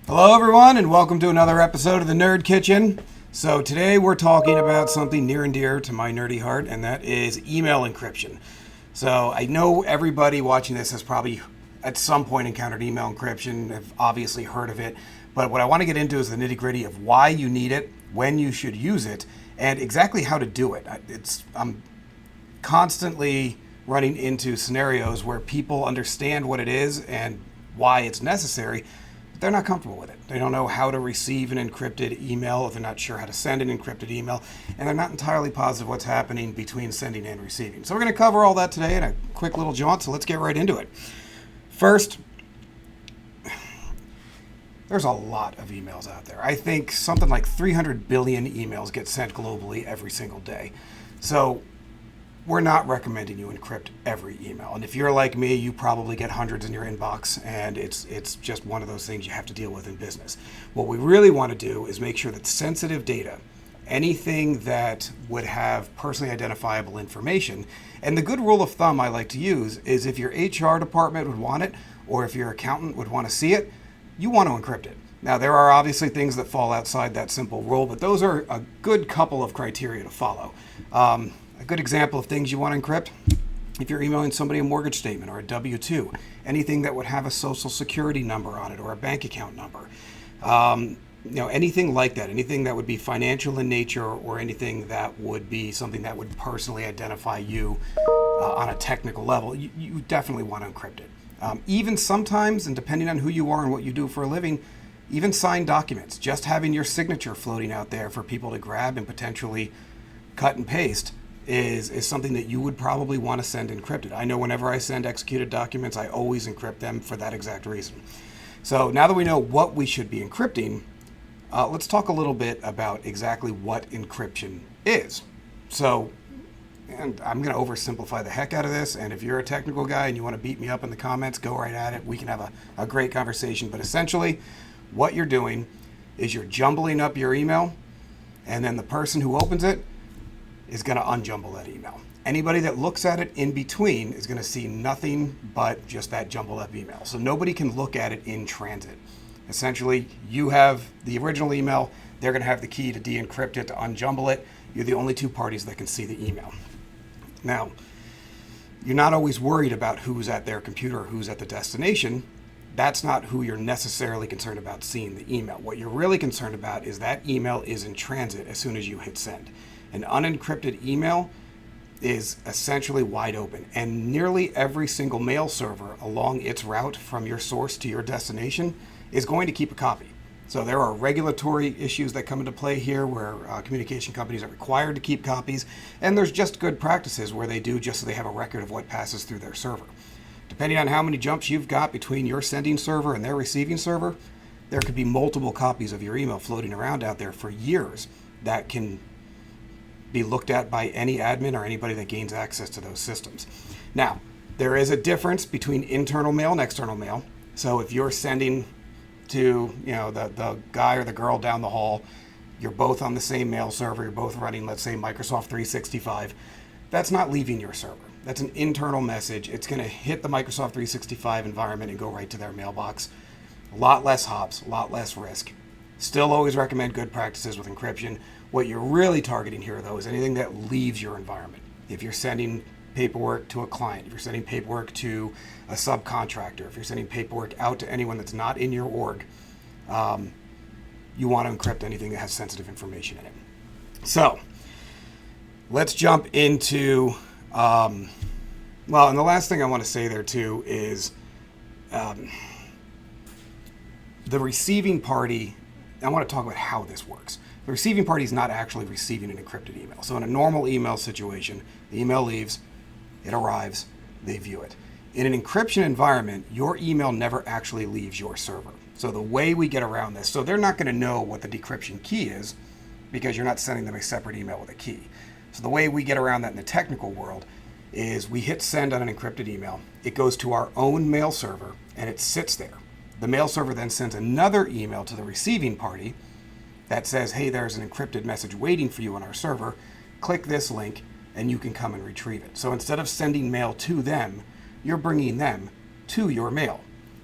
Hello everyone and welcome to another episode of the Nerd Kitchen. So today we're talking about something near and dear to my nerdy heart, and that is email encryption. So I know everybody watching this has probably at some point encountered email encryption, have obviously heard of it, but what I want to get into is the nitty-gritty of why you need it, when you should use it, and exactly how to do it. I'm constantly running into scenarios where people understand what it is and why it's necessary, but they're not comfortable with it. They don't know how to receive an encrypted email, they're not sure how to send an encrypted email, and they're not entirely positive what's happening between sending and receiving. So we're going to cover all that today in a quick little jaunt, so let's get right into it. First, there's a lot of emails out there. I think something like 300 billion emails get sent globally every single day. So we're not recommending you encrypt every email. And if you're like me, you probably get hundreds in your inbox, and it's just one of those things you have to deal with in business. What we really want to do is make sure that sensitive data, anything that would have personally identifiable information, and the good rule of thumb I like to use is if your HR department would want it, or if your accountant would want to see it, you want to encrypt it. Now, there are obviously things that fall outside that simple rule, but those are a good couple of criteria to follow. A good example of things you want to encrypt: if you're emailing somebody a mortgage statement or a W-2, anything that would have a social security number on it or a bank account number, anything like that, anything that would be financial in nature or anything that would be something that would personally identify you on a technical level, you definitely want to encrypt it. Even sometimes, and depending on who you are and what you do for a living, even signed documents, just having your signature floating out there for people to grab and potentially cut and paste is something that you would probably want to send encrypted. I know whenever I send executed documents, I always encrypt them for that exact reason. So now that we know what we should be encrypting, let's talk a little bit about exactly what encryption is. So, and I'm going to oversimplify the heck out of this, and if you're a technical guy and you want to beat me up in the comments, go right at it. We can have a great conversation. But essentially, what you're doing is you're jumbling up your email, and then the person who opens it is going to unjumble that email. Anybody that looks at it in between is going to see nothing but just that jumbled up email. So nobody can look at it in transit. Essentially, you have the original email, they're going to have the key to de-encrypt it, to unjumble it. You're the only two parties that can see the email. Now, you're not always worried about who's at their computer or who's at the destination. That's not who you're necessarily concerned about seeing the email. What you're really concerned about is that email is in transit as soon as you hit send. An unencrypted email is essentially wide open, and nearly every single mail server along its route from your source to your destination is going to keep a copy. So there are regulatory issues that come into play here where communication companies are required to keep copies, and there's just good practices where they do just so they have a record of what passes through their server. Depending on how many jumps you've got between your sending server and their receiving server, there could be multiple copies of your email floating around out there for years that can be looked at by any admin or anybody that gains access to those systems. Now, there is a difference between internal mail and external mail. So if you're sending to the guy or the girl down the hall, you're both on the same mail server, you're both running, let's say, Microsoft 365, that's not leaving your server. That's an internal message. It's going to hit the Microsoft 365 environment and go right to their mailbox. A lot less hops, a lot less risk. Still always recommend good practices with encryption. What you're really targeting here, though, is anything that leaves your environment. If you're sending paperwork to a client, if you're sending paperwork to a subcontractor, if you're sending paperwork out to anyone that's not in your org, you want to encrypt anything that has sensitive information in it. So let's jump into, and the last thing I want to say there too is the receiving party. I want to talk about how this works. The receiving party is not actually receiving an encrypted email. So in a normal email situation, the email leaves, it arrives, they view it. In an encryption environment, your email never actually leaves your server. So the way we get around this, so they're not going to know what the decryption key is because you're not sending them a separate email with a key. So the way we get around that in the technical world is we hit send on an encrypted email. It goes to our own mail server and it sits there. The mail server then sends another email to the receiving party that says, hey, there's an encrypted message waiting for you on our server. Click this link and you can come and retrieve it. So instead of sending mail to them, you're bringing them to your mail.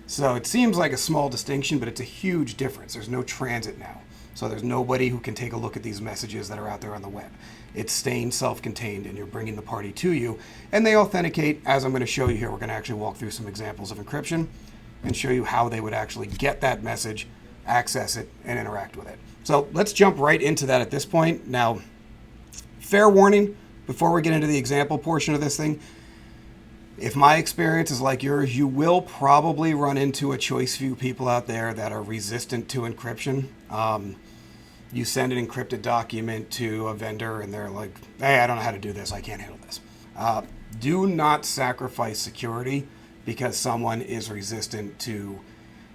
So it seems like a small distinction, but it's a huge difference. There's no transit now. So there's nobody who can take a look at these messages that are out there on the web. It's staying self-contained, and you're bringing the party to you. And they authenticate, as I'm going to show you here. We're going to actually walk through some examples of encryption and show you how they would actually get that message, access it, and interact with it. So let's jump right into that at this point. Now, fair warning, before we get into the example portion of this thing, if my experience is like yours, you will probably run into a choice few people out there that are resistant to encryption. You send an encrypted document to a vendor and they're like, hey, I don't know how to do this. I can't handle this. Do not sacrifice security because someone is resistant to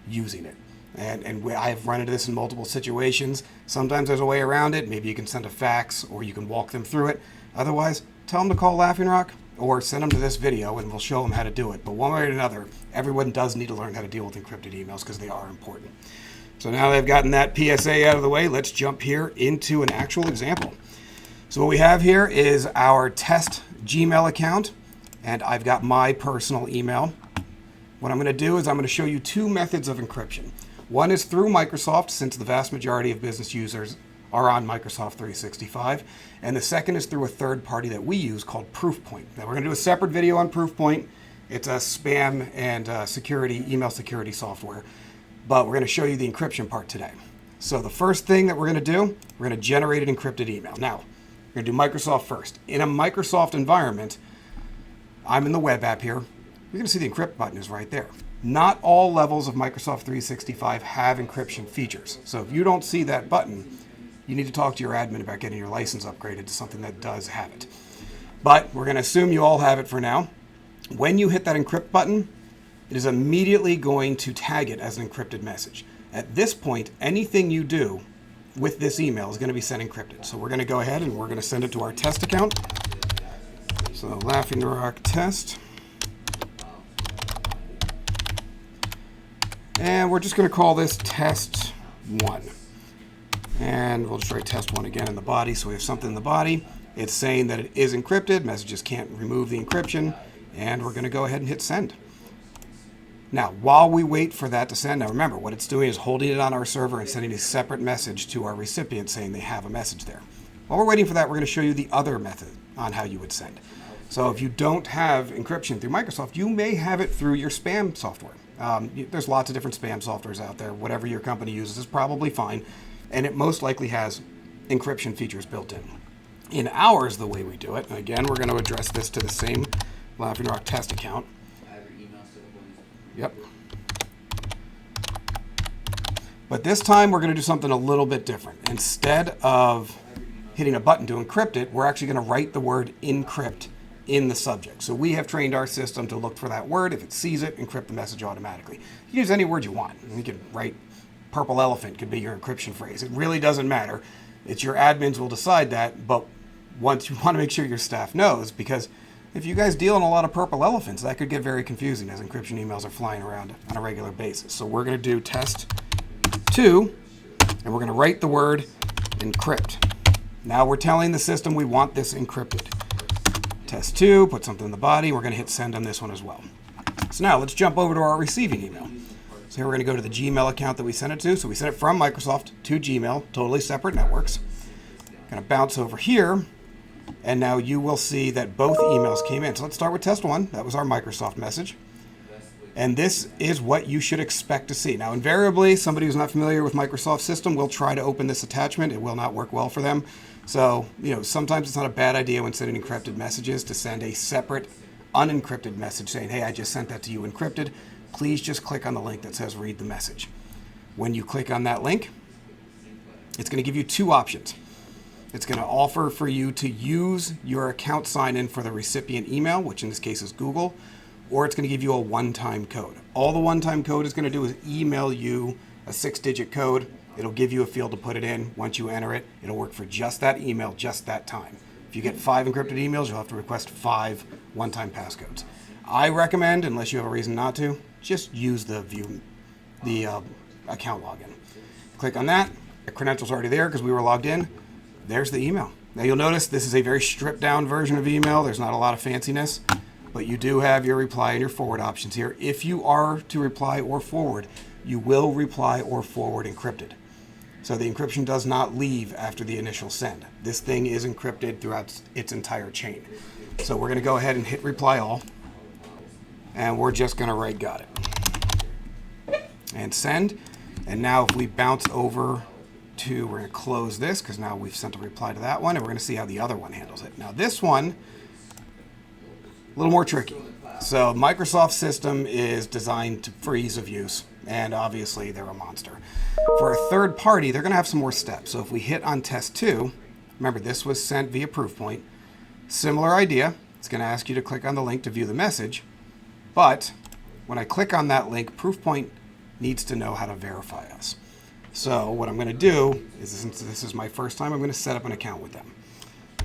using it. And I've run into this in multiple situations. Sometimes there's a way around it. Maybe you can send a fax or you can walk them through it. Otherwise, tell them to call Laughing Rock or send them to this video and we'll show them how to do it. But one way or another, everyone does need to learn how to deal with encrypted emails because they are important. So now they've gotten that PSA out of the way, let's jump here into an actual example. So what we have here is our test Gmail account, and I've got my personal email. What I'm going to do is I'm going to show you two methods of encryption. One is through Microsoft, since the vast majority of business users are on Microsoft 365. And the second is through a third party that we use called Proofpoint. Now we're going to do a separate video on Proofpoint. It's a spam and email security software. But we're going to show you the encryption part today. So the first thing that we're going to do, we're going to generate an encrypted email. Now, we're going to do Microsoft first. In a Microsoft environment, I'm in the web app here. You're going to see the encrypt button is right there. Not all levels of Microsoft 365 have encryption features. So if you don't see that button, you need to talk to your admin about getting your license upgraded to something that does have it. But we're going to assume you all have it for now. When you hit that encrypt button, it is immediately going to tag it as an encrypted message. At this point, anything you do with this email is going to be sent encrypted. So we're going to go ahead and we're going to send it to our test account. So Laughing Rock test. And we're just going to call this test 1. And we'll just write test 1 again in the body. So we have something in the body. It's saying that it is encrypted. Messages can't remove the encryption. And we're going to go ahead and hit send. Now, while we wait for that to send, now remember, what it's doing is holding it on our server and sending a separate message to our recipient saying they have a message there. While we're waiting for that, we're going to show you the other method on how you would send. So if you don't have encryption through Microsoft, you may have it through your spam software. There's lots of different spam softwares out there. Whatever your company uses is probably fine, and it most likely has encryption features built in. In ours, the way we do it, and again, we're going to address this to the same Laughing Rock test account. Yep. But this time we're going to do something a little bit different. Instead of hitting a button to encrypt it, we're actually going to write the word encrypt in the subject. So we have trained our system to look for that word. If it sees it, encrypt the message automatically. You can use any word you want. You can write purple elephant could be your encryption phrase. It really doesn't matter. It's your admins will decide that, but once you want to make sure your staff knows, because if you guys deal in a lot of purple elephants, that could get very confusing as encryption emails are flying around on a regular basis. So we're going to do test 2, and we're going to write the word encrypt. Now we're telling the system we want this encrypted. Test 2, put something in the body. We're going to hit send on this one as well. So now let's jump over to our receiving email. So here we're going to go to the Gmail account that we sent it to. So we sent it from Microsoft to Gmail, totally separate networks. Going to bounce over here. And now you will see that both emails came in. So let's start with test 1. That was our Microsoft message. And this is what you should expect to see. Now, invariably, somebody who's not familiar with Microsoft system will try to open this attachment. It will not work well for them. So, sometimes it's not a bad idea when sending encrypted messages to send a separate unencrypted message saying, hey, I just sent that to you encrypted. Please just click on the link that says read the message. When you click on that link, it's going to give you two options. It's going to offer for you to use your account sign-in for the recipient email, which in this case is Google, or it's going to give you a one-time code. All the one-time code is going to do is email you a 6-digit code. It'll give you a field to put it in. Once you enter it, it'll work for just that email, just that time. If you get 5 encrypted emails, you'll have to request 5 one-time passcodes. I recommend, unless you have a reason not to, just use the account login. Click on that. The credentials are already there because we were logged in. There's the email. Now you'll notice this is a very stripped down version of email. There's not a lot of fanciness. but you do have your reply and your forward options here. If you are to reply or forward, you will reply or forward encrypted. So the encryption does not leave after the initial send. This thing is encrypted throughout its entire chain. So we're going to go ahead and hit reply all, and we're just going to write got it and send. And now if we bounce over to, we're going to close this because now we've sent a reply to that one, and we're going to see how the other one handles it. Now this one, a little more tricky. So Microsoft system is designed for ease of use, and obviously they're a monster. For a third party, they're going to have some more steps. So if we hit on test 2, remember this was sent via Proofpoint. Similar idea. It's going to ask you to click on the link to view the message, but when I click on that link, Proofpoint needs to know how to verify us. So what I'm going to do is, since this is my first time, I'm going to set up an account with them.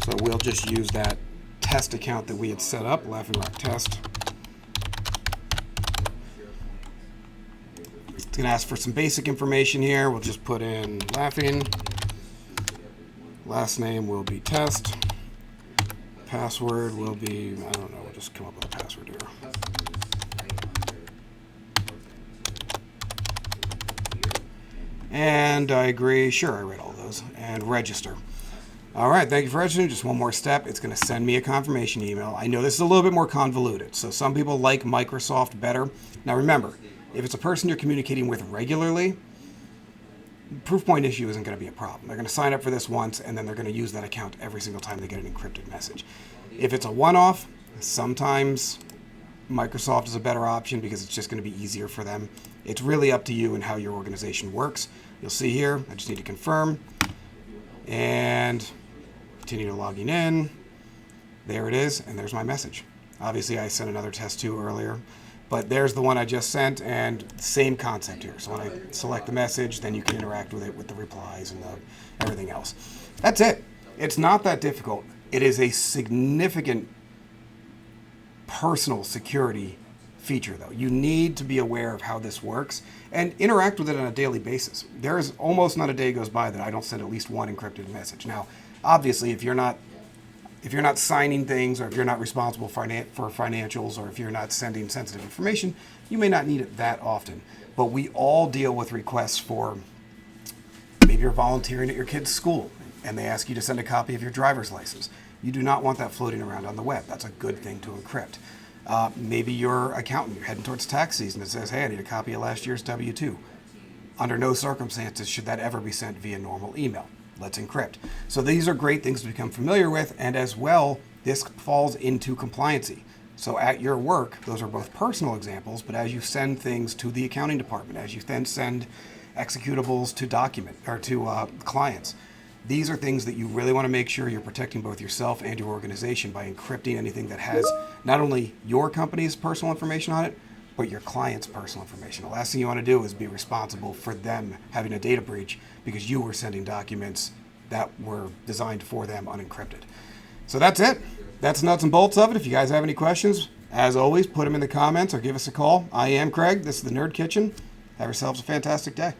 So we'll just use that test account that we had set up, Laughing Rock Test. It's going to ask for some basic information here. We'll just put in Laughing. Last name will be Test. Password will be, I don't know, we'll just come up with a password here. And I agree. Sure, I read all those. And register. All right, thank you for registering. Just one more step. It's going to send me a confirmation email. I know this is a little bit more convoluted, so some people like Microsoft better. Now remember, if it's a person you're communicating with regularly, Proofpoint issue isn't going to be a problem. They're going to sign up for this once, and then they're going to use that account every single time they get an encrypted message. If it's a one-off, sometimes Microsoft is a better option because it's just going to be easier for them. It's really up to you and how your organization works. You'll see here, I just need to confirm and continue to logging in. There it is, and there's my message. Obviously, I sent another test 2 earlier, but there's the one I just sent, and same concept here. So when I select the message, then you can interact with it with the replies and everything else. That's it. It's not that difficult. It is a significant personal security feature, though. You need to be aware of how this works and interact with it on a daily basis. There is almost not a day goes by that I don't send at least one encrypted message. Now, obviously, if you're not signing things, or if you're not responsible for financials, or if you're not sending sensitive information, you may not need it that often. But we all deal with requests for, maybe you're volunteering at your kid's school and they ask you to send a copy of your driver's license. You do not want that floating around on the web. That's a good thing to encrypt. Maybe your accountant, you're heading towards tax season, and says, hey, I need a copy of last year's W-2. Under no circumstances should that ever be sent via normal email. Let's encrypt. So these are great things to become familiar with, and as well, this falls into compliancy. So at your work, those are both personal examples, but as you send things to the accounting department, as you then send executables to clients, these are things that you really want to make sure you're protecting both yourself and your organization by encrypting anything that has not only your company's personal information on it, but your client's personal information. The last thing you want to do is be responsible for them having a data breach because you were sending documents that were designed for them unencrypted. So that's it. That's nuts and bolts of it. If you guys have any questions, as always, put them in the comments or give us a call. I am Craig. This is the Nerd Kitchen. Have yourselves a fantastic day.